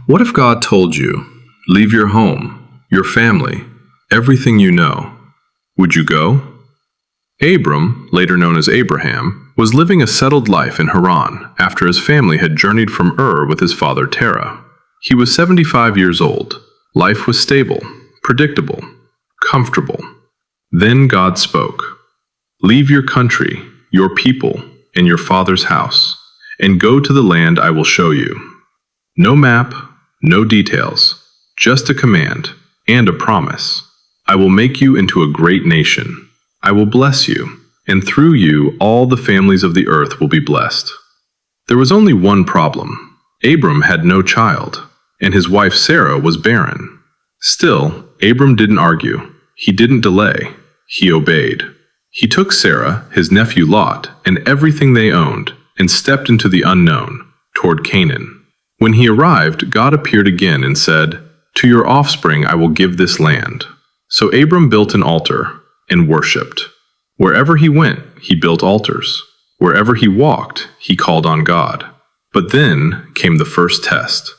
What if God told you, leave your home, your family, everything you know? Would you go? Abram, later known as Abraham, was living a settled life in Haran after his family had journeyed from Ur with his father Terah. He was 75 years old. Life was stable, predictable, comfortable. Then God spoke. Leave your country, your people, and your father's house, and go to the land I will show you. No map, no details, just a command and a promise. I will make you into a great nation. I will bless you, and through you all the families of the earth will be blessed. There was only one problem. Abram had no child, and his wife Sarah was barren. Still, Abram didn't argue. He didn't delay. He obeyed. He took Sarah, his nephew Lot, and everything they owned, and stepped into the unknown, toward Canaan. When he arrived, God appeared again and said, "To your offspring I will give this land." So Abram built an altar and worshipped. Wherever he went, he built altars. Wherever he walked, he called on God. But then came the first test.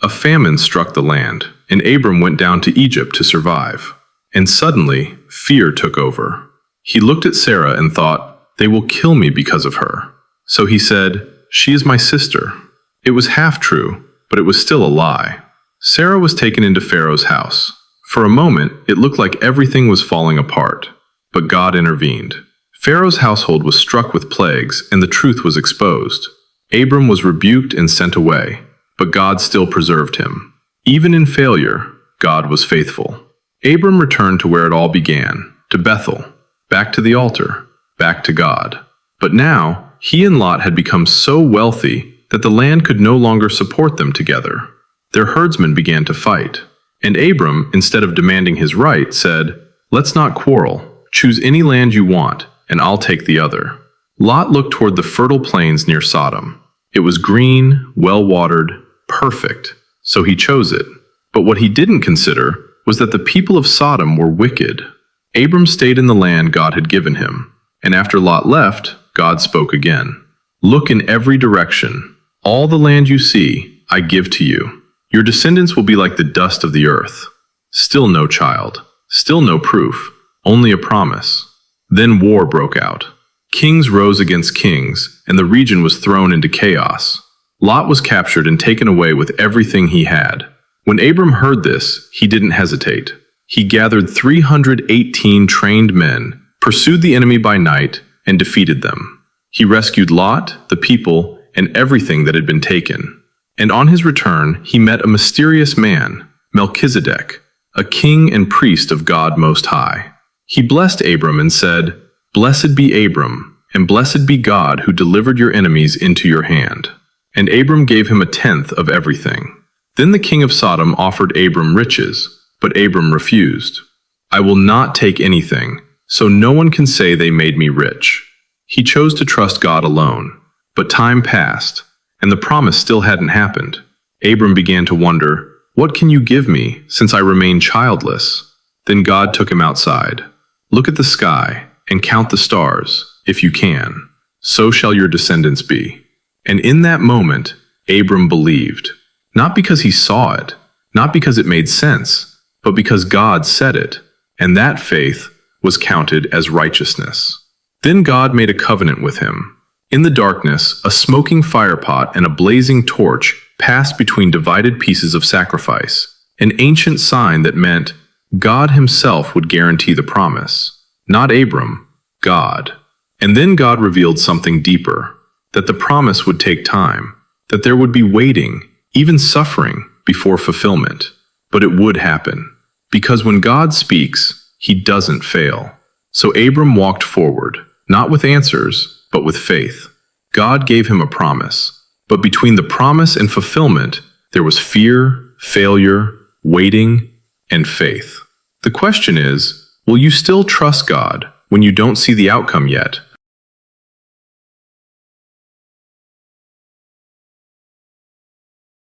A famine struck the land, and Abram went down to Egypt to survive. And suddenly, fear took over. He looked at Sarah and thought, "They will kill me because of her." So he said, "She is my sister." It was half true, but it was still a lie. Sarah was taken into Pharaoh's house. For a moment, it looked like everything was falling apart, but God intervened. Pharaoh's household was struck with plagues, and the truth was exposed. Abram was rebuked and sent away, but God still preserved him. Even in failure, God was faithful. Abram returned to where it all began, to Bethel, back to the altar, back to God. But now, he and Lot had become so wealthy that the land could no longer support them together. Their herdsmen began to fight, and Abram, instead of demanding his right, said, "Let's not quarrel. Choose any land you want, and I'll take the other." Lot looked toward the fertile plains near Sodom. It was green, well-watered, perfect, so he chose it. But what he didn't consider was that the people of Sodom were wicked. Abram stayed in the land God had given him, and after Lot left, God spoke again. "Look in every direction. All the land you see, I give to you. Your descendants will be like the dust of the earth." Still no child. Still no proof. Only a promise. Then war broke out. Kings rose against kings, and the region was thrown into chaos. Lot was captured and taken away with everything he had. When Abram heard this, he didn't hesitate. He gathered 318 trained men, pursued the enemy by night, and defeated them. He rescued Lot, the people, and everything that had been taken. And on his return, he met a mysterious man, Melchizedek, a king and priest of God Most High. He blessed Abram and said, "Blessed be Abram, and blessed be God who delivered your enemies into your hand." And Abram gave him a tenth of everything. Then the king of Sodom offered Abram riches, but Abram refused. "I will not take anything, so no one can say they made me rich." He chose to trust God alone. But time passed, and the promise still hadn't happened. Abram began to wonder, "What can you give me, since I remain childless?" Then God took him outside. "Look at the sky, and count the stars, if you can. So shall your descendants be." And in that moment, Abram believed. Not because he saw it, not because it made sense, but because God said it, and that faith was counted as righteousness. Then God made a covenant with him. In the darkness, a smoking firepot and a blazing torch passed between divided pieces of sacrifice, an ancient sign that meant God himself would guarantee the promise. Not Abram, God. And then God revealed something deeper, that the promise would take time, that there would be waiting, even suffering, before fulfillment. But it would happen, because when God speaks, he doesn't fail. So Abram walked forward, not with answers, but with faith. God gave him a promise, but between the promise and fulfillment, there was fear, failure, waiting, and faith. The question is, will you still trust God when you don't see the outcome yet?